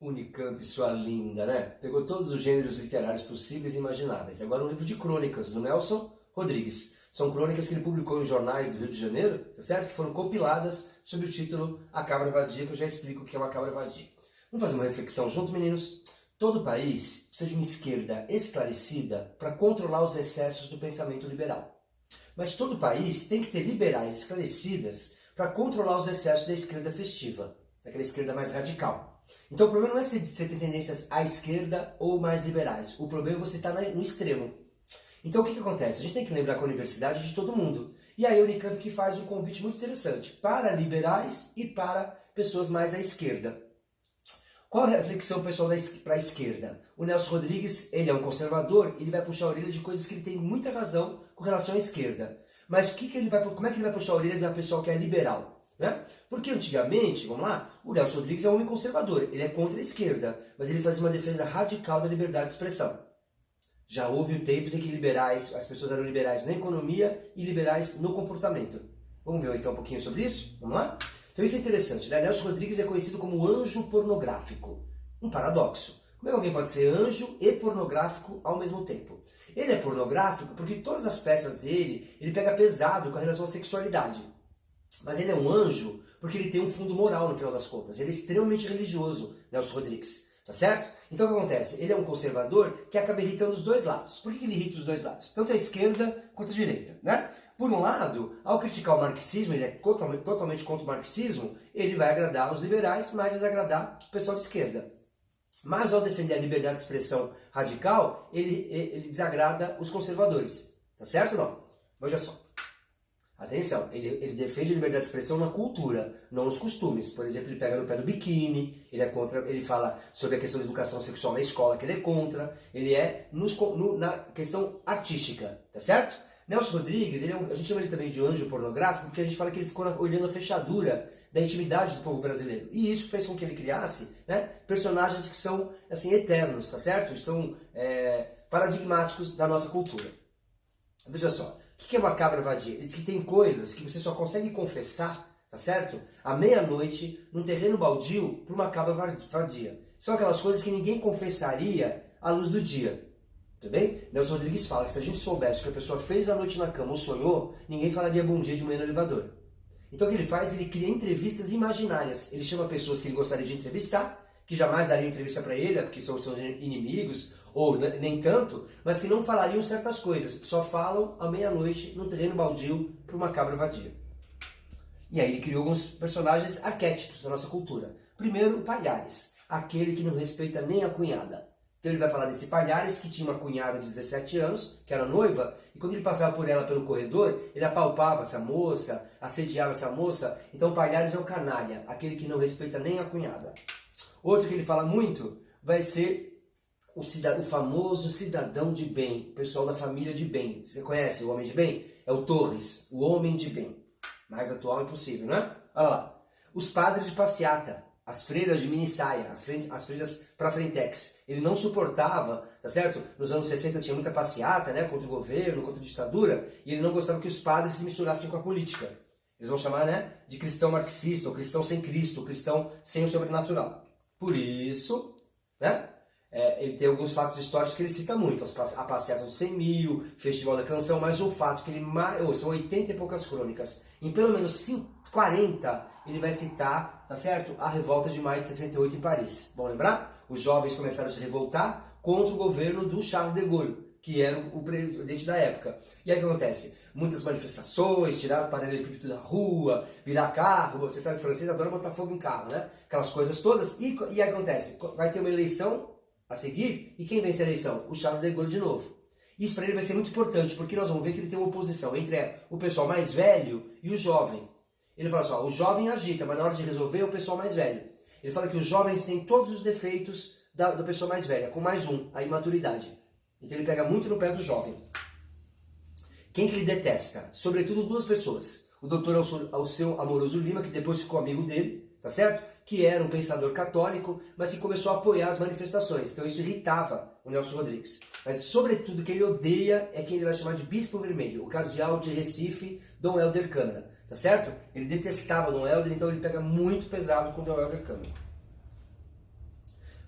Unicamp, sua linda, né? Pegou todos os gêneros literários possíveis e imagináveis. Agora um livro de crônicas, do Nelson Rodrigues. São crônicas que ele publicou em jornais do Rio de Janeiro, tá certo? Que foram compiladas sob o título A Cabra Vadia, que eu já explico o que é uma cabra vadia. Vamos fazer uma reflexão junto, meninos? Todo país precisa de uma esquerda esclarecida para controlar os excessos do pensamento liberal. Mas todo país tem que ter liberais esclarecidas para controlar os excessos da esquerda festiva, daquela esquerda mais radical. Então o problema não é você ter tendências à esquerda ou mais liberais. O problema é você estar no extremo. Então o que acontece? A gente tem que lembrar que a universidade é de todo mundo. E aí a Unicamp que faz um convite muito interessante para liberais e para pessoas mais à esquerda. Qual é a reflexão pessoal para a esquerda? O Nelson Rodrigues, ele é um conservador, ele vai puxar a orelha de coisas que ele tem muita razão com relação à esquerda. Mas como é que ele vai puxar a orelha de uma pessoa que é liberal? Né? Porque antigamente, vamos lá, o Nelson Rodrigues é um homem conservador, ele é contra a esquerda, mas ele fazia uma defesa radical da liberdade de expressão. Já houve tempos em que as pessoas eram liberais na economia e liberais no comportamento. Vamos ver então um pouquinho sobre isso? Vamos lá? Então isso é interessante, né? Nelson Rodrigues é conhecido como anjo pornográfico. Um paradoxo. Como é que alguém pode ser anjo e pornográfico ao mesmo tempo? Ele é pornográfico porque todas as peças dele, ele pega pesado com a relação à sexualidade. Mas ele é um anjo porque ele tem um fundo moral no final das contas. Ele é extremamente religioso, Nelson Rodrigues. Tá certo? Então o que acontece? Ele é um conservador que acaba irritando os dois lados. Por que ele irrita os dois lados? Tanto a esquerda quanto a direita, né? Por um lado, ao criticar o marxismo, ele é totalmente contra o marxismo, ele vai agradar os liberais, mas desagradar o pessoal de esquerda. Mas ao defender a liberdade de expressão radical, ele desagrada os conservadores. Tá certo ou não? Veja só. Atenção, ele defende a liberdade de expressão na cultura, não nos costumes. Por exemplo, ele pega no pé do biquíni, ele fala sobre a questão da educação sexual na escola, que ele é contra, ele é na questão artística, tá certo? Nelson Rodrigues, a gente chama ele também de anjo pornográfico, porque a gente fala que ele ficou olhando a fechadura da intimidade do povo brasileiro. E isso fez com que ele criasse, né, personagens que são assim, eternos, tá certo? São paradigmáticos da nossa cultura. Veja só. O que é uma cabra vadia? Ele diz que tem coisas que você só consegue confessar, tá certo? À meia-noite, num terreno baldio, por uma cabra vadia. São aquelas coisas que ninguém confessaria à luz do dia. Tudo bem? Nelson Rodrigues fala que se a gente soubesse o que a pessoa fez à noite na cama ou sonhou, ninguém falaria bom dia de manhã no elevador. Então o que ele faz? Ele cria entrevistas imaginárias. Ele chama pessoas que ele gostaria de entrevistar, que jamais dariam entrevista para ele, porque são inimigos, ou nem tanto, mas que não falariam certas coisas, só falam à meia-noite num terreno baldio para uma cabra vadia. E aí ele criou alguns personagens arquétipos da nossa cultura. Primeiro, o Palhares, aquele que não respeita nem a cunhada. Então ele vai falar desse Palhares que tinha uma cunhada de 17 anos, que era noiva, e quando ele passava por ela pelo corredor, ele apalpava essa moça, assediava essa moça. Então o Palhares é o canalha, aquele que não respeita nem a cunhada. Outro que ele fala muito vai ser o famoso cidadão de bem, o pessoal da família de bem. Você conhece o homem de bem? É o Torres, o homem de bem. Mais atual impossível, né? Olha lá. Os padres de passeata, as freiras de mini saia, as freiras para frentex. Ele não suportava, tá certo? Nos anos 60 tinha muita passeata, né? Contra o governo, contra a ditadura, e ele não gostava que os padres se misturassem com a política. Eles vão chamar, né, de cristão marxista, ou cristão sem Cristo, ou cristão sem o sobrenatural. Por isso, né? Ele tem alguns fatos históricos que ele cita muito, a passeata dos 100 mil, Festival da Canção, mas o fato que ele, são 80 e poucas crônicas, em pelo menos 40 ele vai citar, tá certo? A revolta de maio de 68 em Paris. Bom lembrar? Os jovens começaram a se revoltar contra o governo do Charles de Gaulle, que era o presidente da época. E aí o que acontece? Muitas manifestações, tirar o paralelepípedo da rua, virar carro, você sabe que o francês adora botar fogo em carro, né? Aquelas coisas todas. E aí o que acontece? Vai ter uma eleição a seguir, e quem vence a eleição? O Charles de Gaulle de novo. Isso para ele vai ser muito importante, porque nós vamos ver que ele tem uma oposição entre o pessoal mais velho e o jovem. Ele fala assim, ó, o jovem agita, mas na hora de resolver é o pessoal mais velho. Ele fala que os jovens têm todos os defeitos da pessoa mais velha, com mais um, a imaturidade. Então ele pega muito no pé do jovem. Quem que ele detesta? Sobretudo duas pessoas. O doutor Alceu Amoroso Lima, que depois ficou amigo dele, tá certo? Que era um pensador católico, mas que começou a apoiar as manifestações. Então isso irritava o Nelson Rodrigues. Mas, sobretudo, quem ele odeia é quem ele vai chamar de Bispo Vermelho, o cardeal de Recife, Dom Helder Câmara. Tá certo? Ele detestava Dom Helder, então ele pega muito pesado com Dom Helder Câmara.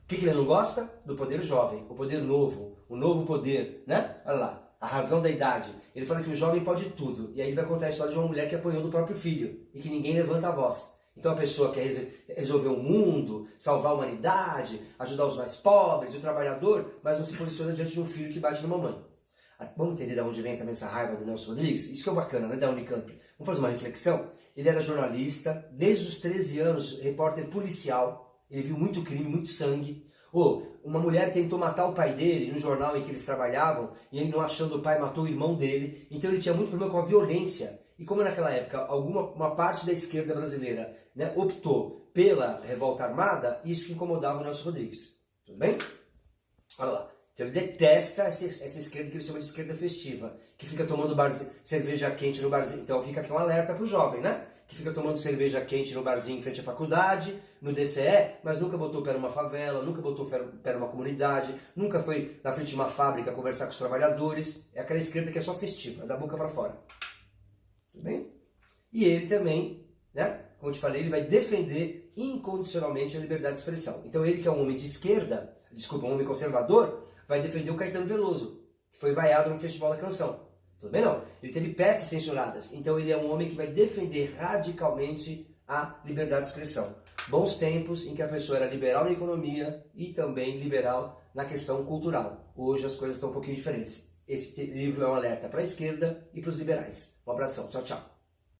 O que ele não gosta? Do poder jovem, o poder novo, o novo poder, né? Olha lá, a razão da idade. Ele fala que o jovem pode tudo. E aí ele vai contar a história de uma mulher que apanhou do próprio filho e que ninguém levanta a voz. Então a pessoa quer resolver o mundo, salvar a humanidade, ajudar os mais pobres, o trabalhador, mas não se posiciona diante de um filho que bate na mamãe. Vamos entender de onde vem também essa raiva do Nelson Rodrigues? Isso que é bacana, né? Da Unicamp. Vamos fazer uma reflexão? Ele era jornalista, desde os 13 anos, repórter policial. Ele viu muito crime, muito sangue. Uma mulher tentou matar o pai dele no jornal em que eles trabalhavam, e ele, não achando o pai, matou o irmão dele. Então ele tinha muito problema com a violência. E como naquela época uma parte da esquerda brasileira, né, optou pela revolta armada, isso que incomodava o Nelson Rodrigues. Tudo bem? Olha lá. Então ele detesta essa esquerda que ele chama de esquerda festiva, que fica tomando cerveja quente no barzinho. Então fica aqui um alerta para o jovem, né? Que fica tomando cerveja quente no barzinho em frente à faculdade, no DCE, mas nunca botou o pé numa favela, nunca botou o pé numa comunidade, nunca foi na frente de uma fábrica conversar com os trabalhadores. É aquela esquerda que é só festiva, é da boca para fora. Tudo bem? E ele também, né? Como eu te falei, ele vai defender incondicionalmente a liberdade de expressão. Então ele que é um homem de esquerda, um homem conservador, vai defender o Caetano Veloso, que foi vaiado no Festival da Canção. Tudo bem? Não. Ele teve peças censuradas. Então ele é um homem que vai defender radicalmente a liberdade de expressão. Bons tempos em que a pessoa era liberal na economia e também liberal na questão cultural. Hoje as coisas estão um pouquinho diferentes. Esse livro é um alerta para a esquerda e para os liberais. Um abração. Tchau, tchau.